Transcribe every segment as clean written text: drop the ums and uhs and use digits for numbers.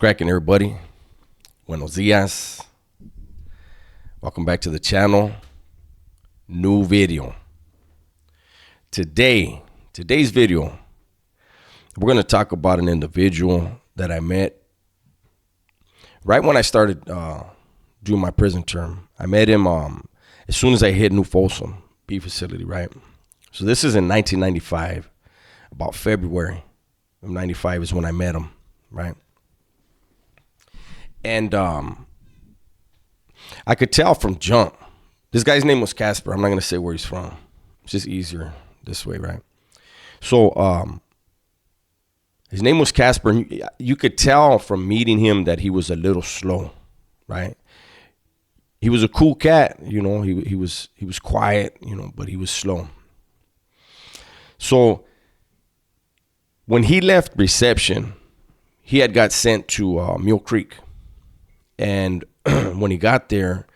cracking, everybody? Buenos dias. Welcome back to the channel. New video. Today's video, we're going to talk about an individual that I met right when I started doing my prison term. I met him as soon as I hit New Folsom B facility, right? So this is in 1995, about February of 95 is when I met him, right? And I could tell from jump. This guy's name was Casper. I'm not going to say where he's from. It's just easier this way, right? So his name was Casper. And you could tell from meeting him that he was a little slow, right? He was a cool cat, you know. He was quiet, you know, but he was slow. So when he left reception, he had got sent to Mule Creek. And when he got there,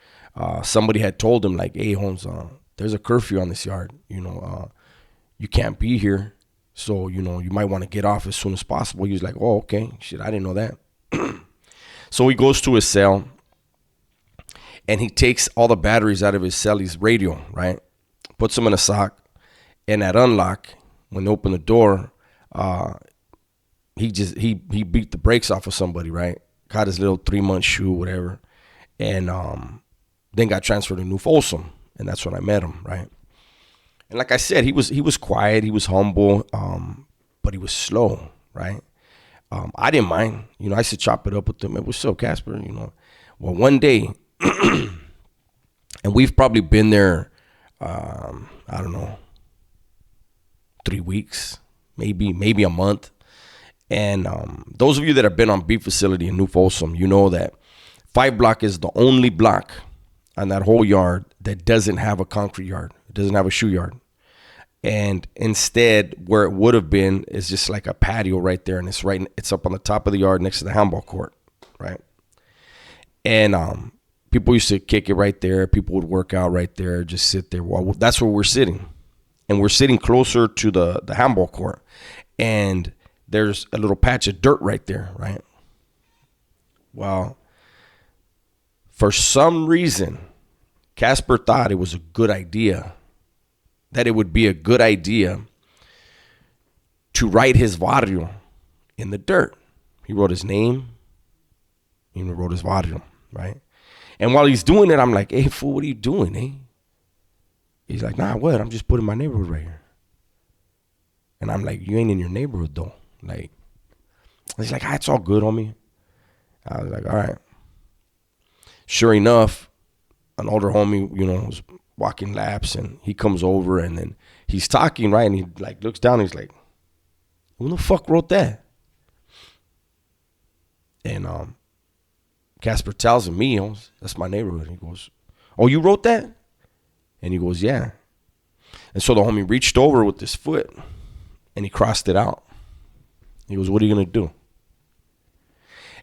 somebody had told him, like, hey, Holmes, there's a curfew on this yard. You know, you can't be here. So, you know, you might want to get off as soon as possible. He was like, oh, okay. Shit, I didn't know that. So he goes to his cell, and he takes all the batteries out of his celly's radio, right? Puts them in a sock. And at unlock, when they open the door, he beat the brakes off of somebody, right? Caught his little 3-month shoe, whatever, and then got transferred to New Folsom, and that's when I met him, right? And like I said, he was quiet, he was humble, but he was slow, right? I didn't mind, you know. I used to chop it up with him. It was so Casper, you know. Well, one day, and we've probably been there, I don't know, 3 weeks, maybe a month. And those of you that have been on B facility in New Folsom, you know that 5 block is the only block on that whole yard that doesn't have a concrete yard. It doesn't have a shoe yard. And instead, where it would have been is just like a patio right there. And it's up on the top of the yard next to the handball court, right? And people used to kick it right there. People would work out right there, just sit there. Well, that's where we're sitting. And we're sitting closer to the handball court. And there's a little patch of dirt right there, right? Well, for some reason, Casper thought it was a good idea, that it would be a good idea to write his barrio in the dirt. He wrote his name, he wrote his barrio, right? And while he's doing it, I'm like, hey, fool, what are you doing, eh? He's like, nah, what? I'm just putting my neighborhood right here. And I'm like, you ain't in your neighborhood, though. Like, he's like, it's all good, homie. I was like, all right. Sure enough, an older homie, you know, was walking laps, and he comes over, and then he's talking, right? And he like looks down, and he's like, who the fuck wrote that? And Casper tells him, me, that's my neighborhood. He goes, oh, you wrote that? And he goes, yeah. And so the homie reached over with his foot, and he crossed it out. He goes, what are you going to do?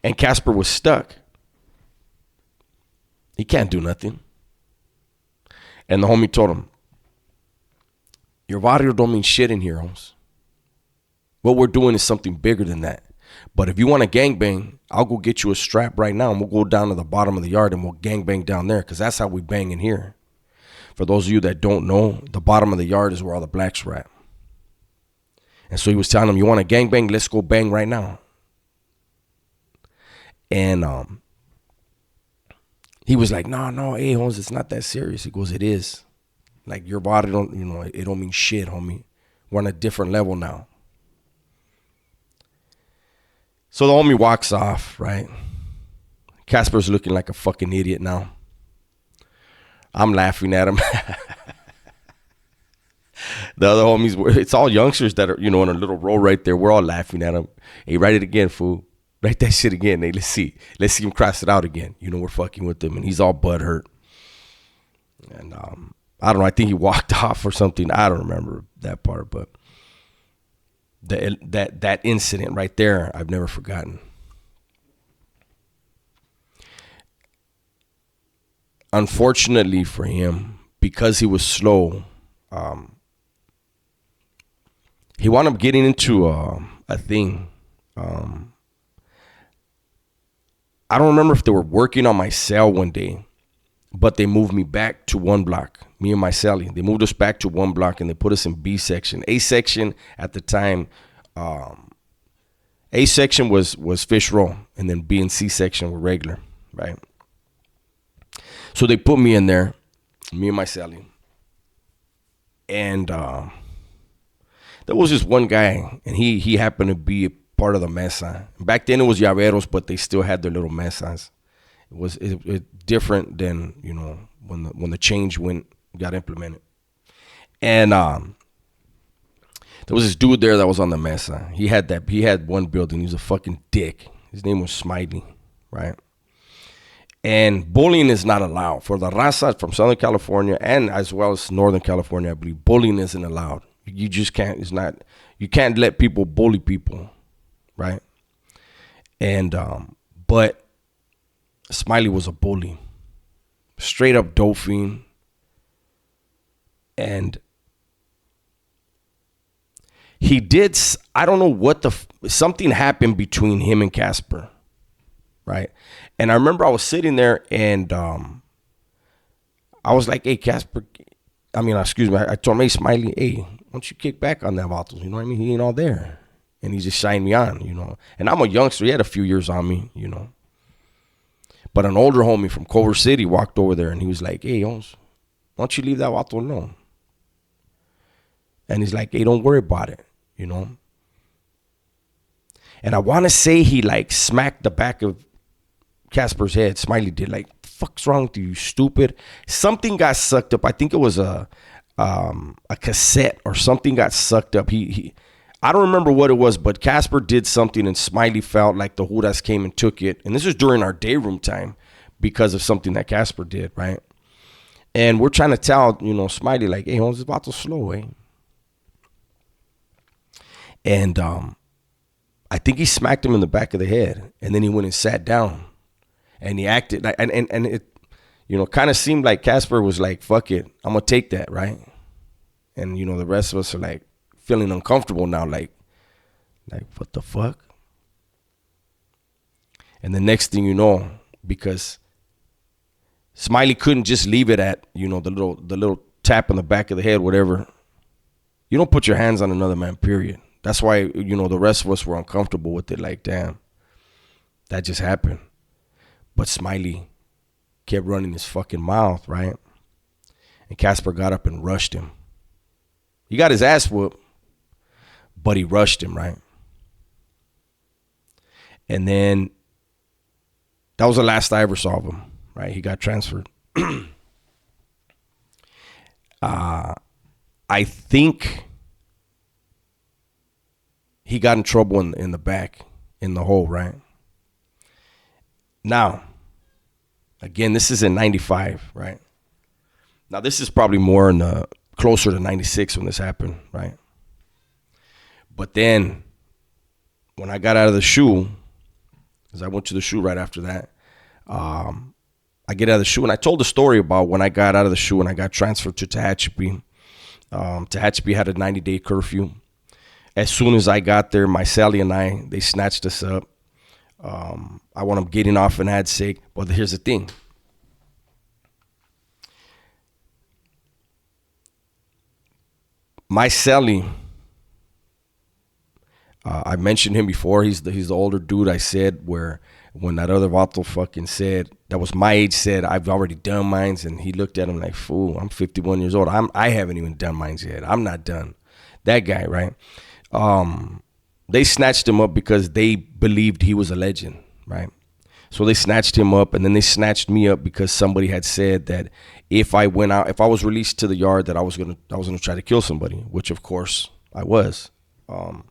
And Casper was stuck. He can't do nothing. And the homie told him, your barrio don't mean shit in here, Holmes. What we're doing is something bigger than that. But if you want to gangbang, I'll go get you a strap right now, and we'll go down to the bottom of the yard, and we'll gangbang down there, because that's how we bang in here. For those of you that don't know, the bottom of the yard is where all the blacks are at. And so he was telling him, you want to gangbang? Let's go bang right now. And he was like, no, hey, Holmes, it's not that serious. He goes, it is. Like, your body don't, you know, it don't mean shit, homie. We're on a different level now. So the homie walks off, right? Casper's looking like a fucking idiot now. I'm laughing at him. The other homies, it's all youngsters that are, you know, in a little row right there. We're all laughing at him. Hey, write it again, fool. Write that shit again. Hey, let's see him cross it out again. You know, we're fucking with him, and he's all butthurt. And I don't know. I think he walked off or something. I don't remember that part, but that incident right there, I've never forgotten. Unfortunately for him, because he was slow, he wound up getting into a thing. I don't remember if they were working on my cell one day, but they moved me back to one block, me and my cellie. They moved us back to one block and they put us in B section. A section at the time, A section was fish roll, and then B and C section were regular, right? So they put me in there, me and my cellie. And there was this one guy, and he happened to be a part of the mesa. Back then it was llaveros, but they still had their little mesas. It different than, you know, when the change got implemented. And there was this dude there that was on the mesa. He had one building. He was a fucking dick. His name was Smiley, right? And bullying is not allowed. For the raza from Southern California and as well as Northern California, I believe bullying isn't allowed. You just can't, you can't let people bully people, right? And, but Smiley was a bully. Straight up dope fiend. And he did, I don't know what something happened between him and Casper, right? And I remember I was sitting there and I was like, hey, Casper, excuse me, I told him, hey, Smiley, hey, why don't you kick back on that vatos? You know what I mean? He ain't all there. And he just shined me on, you know. And I'm a youngster. He had a few years on me, you know. But an older homie from Culver City walked over there and he was like, hey, why don't you leave that vato alone? And he's like, hey, don't worry about it, you know. And I want to say he like smacked the back of Casper's head. Smiley did. Like, fuck's wrong with you, stupid? Something got sucked up. I think it was a cassette or something got sucked up. I don't remember what it was, but Casper did something and Smiley felt like the Judas came and took it. And this was during our day room time because of something that Casper did, right? And we're trying to tell, you know, Smiley like, hey, Holmes, it's about to slow, eh? And I think he smacked him in the back of the head. And then he went and sat down. And he acted like, and it, you know, kind of seemed like Casper was like, fuck it, I'm going to take that, right? And, you know, the rest of us are like feeling uncomfortable now, like what the fuck? And the next thing you know, because Smiley couldn't just leave it at, you know, the little tap on the back of the head, whatever. You don't put your hands on another man, period. That's why, you know, the rest of us were uncomfortable with it. Like, damn, that just happened. But Smiley kept running his fucking mouth, right? And Casper got up and rushed him. He got his ass whooped, but he rushed him, right? And then that was the last I ever saw of him, right? He got transferred. I think he got in trouble in the back, in the hole, right? Now, again, this is in 95, right? Now, this is probably more closer to 96 when this happened, right? But then, when I got out of the shoe, because I went to the shoe right after that, I get out of the shoe, and I told the story about when I got out of the shoe and I got transferred to Tehachapi. Tehachapi had a 90-day curfew. As soon as I got there, my Sally and they snatched us up. I wound up getting off an ad sake. But here's the thing. My Sally, I mentioned him before. He's the older dude I said where when that other vato fucking said, that was my age, said, I've already done mines. And he looked at him like, fool, I'm 51 years old. I haven't even done mines yet. I'm not done. That guy, right? They snatched him up because they believed he was a legend, right? So they snatched him up, and then they snatched me up because somebody had said that if I was released to the yard, that I was gonna try to kill somebody, which of course I was. So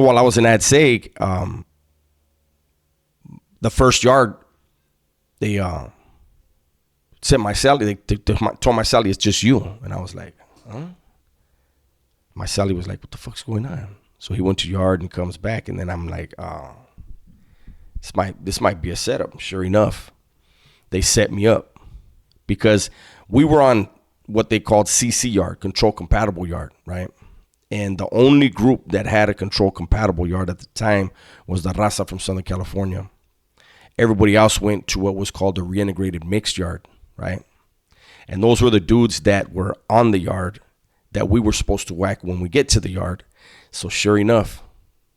while I was in Ad Seg, the first yard, they sent my Sally. They told my Sally, it's just you, and I was like, huh? My Sally was like, what the fuck's going on? So he went to yard and comes back, and then I'm like, this might be a setup. Sure enough, they set me up because we were on what they called CC yard, control compatible yard, right? And the only group that had a control compatible yard at the time was the raza from Southern California. Everybody else went to what was called a reintegrated mixed yard, right? And those were the dudes that were on the yard that we were supposed to whack when we get to the yard. So sure enough,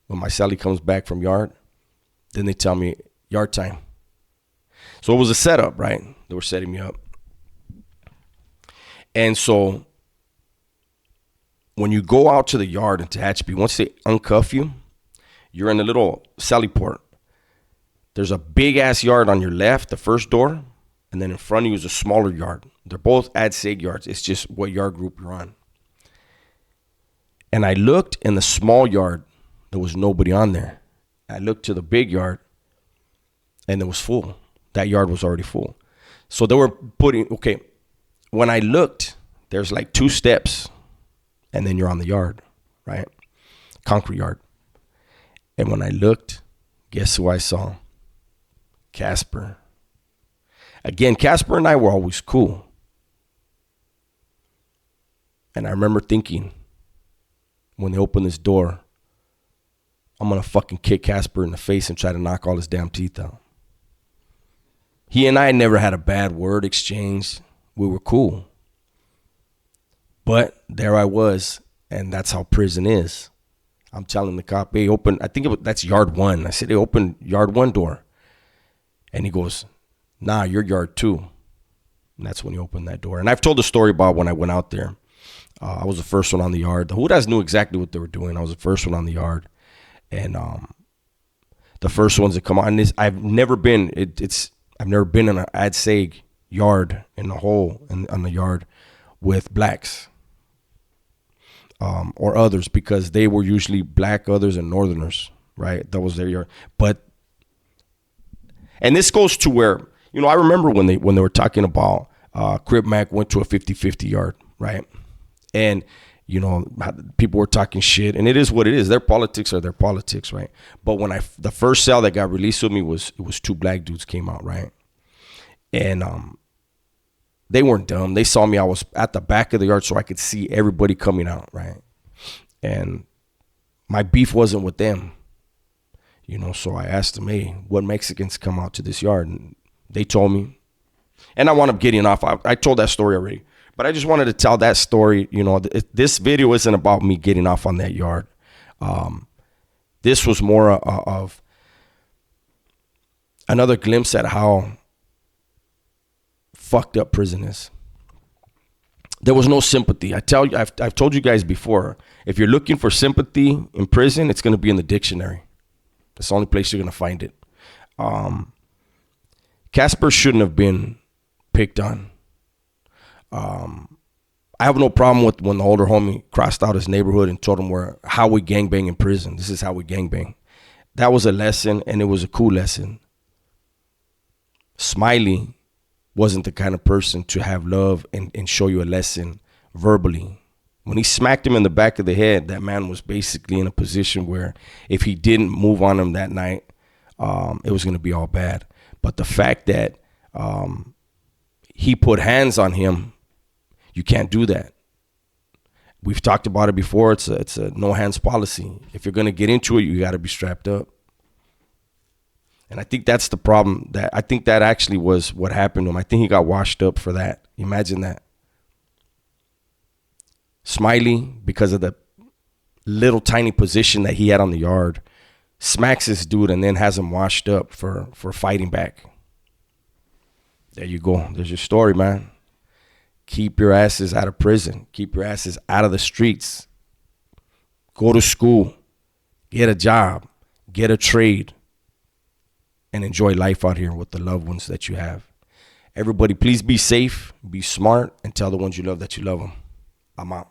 when my cellie comes back from yard, then they tell me yard time. So it was a setup, right? They were setting me up. And so when you go out to the yard in Tehachapi, once they uncuff you, you're in a little cellie port. There's a big ass yard on your left, the first door, and then in front of you is a smaller yard. They're both ad seg yards. It's just what yard group you're on. And I looked in the small yard, there was nobody on there. I looked to the big yard, and it was full. That yard was already full. So they were putting, okay, when I looked, there's like 2 steps, and then you're on the yard, right? Concrete yard. And when I looked, guess who I saw? Casper. Again, Casper and I were always cool. And I remember thinking, when they opened this door, I'm going to fucking kick Casper in the face and try to knock all his damn teeth out. He and I never had a bad word exchange. We were cool. But there I was, and that's how prison is. I'm telling the cop, hey, open, I think that's yard 1. I said, hey, open yard 1 door. And he goes, nah, you're yard 2. And that's when he opened that door. And I've told the story about when I went out there. I was the first one on the yard. The Hudas knew exactly what they were doing. I was the first one on the yard. And the first ones that come on, and I've never been in an ad seg yard in the hole on the yard with blacks or others, because they were usually black, others, and northerners, right? That was their yard. And this goes to where, I remember when they were talking about Crip Mac went to a 50-50 yard, right? And, people were talking shit, and it is what it is. Their politics are their politics, right? But when the first cell that got released with me was 2 black dudes came out, right? And they weren't dumb. They saw me. I was at the back of the yard so I could see everybody coming out, right? And my beef wasn't with them, so I asked them, hey, what Mexicans come out to this yard? And they told me. And I wound up getting off. I told that story already. But I just wanted to tell that story. This video isn't about me getting off on that yard. This was more of another glimpse at how fucked up prison is. There was no sympathy. I've told you guys before, if you're looking for sympathy in prison, it's going to be in the dictionary. That's the only place you're going to find it. Casper shouldn't have been picked on. I have no problem with when the older homie crossed out his neighborhood and told him how we gangbang in prison. This is how we gangbang. That was a lesson, and it was a cool lesson. Smiley wasn't the kind of person to have love and show you a lesson verbally. When he smacked him in the back of the head, that man was basically in a position where if he didn't move on him that night, it was going to be all bad. But the fact that he put hands on him, you can't do that. We've talked about it before. It's a no hands policy. If you're going to get into it, you got to be strapped up. And I think that's the problem. I think that actually was what happened to him. I think he got washed up for that. Imagine that. Smiley, because of the little tiny position that he had on the yard, smacks this dude and then has him washed up for fighting back. There you go. There's your story, man. Keep your asses out of prison. Keep your asses out of the streets. Go to school. Get a job. Get a trade. And enjoy life out here with the loved ones that you have. Everybody, please be safe, be smart, and tell the ones you love that you love them. I'm out.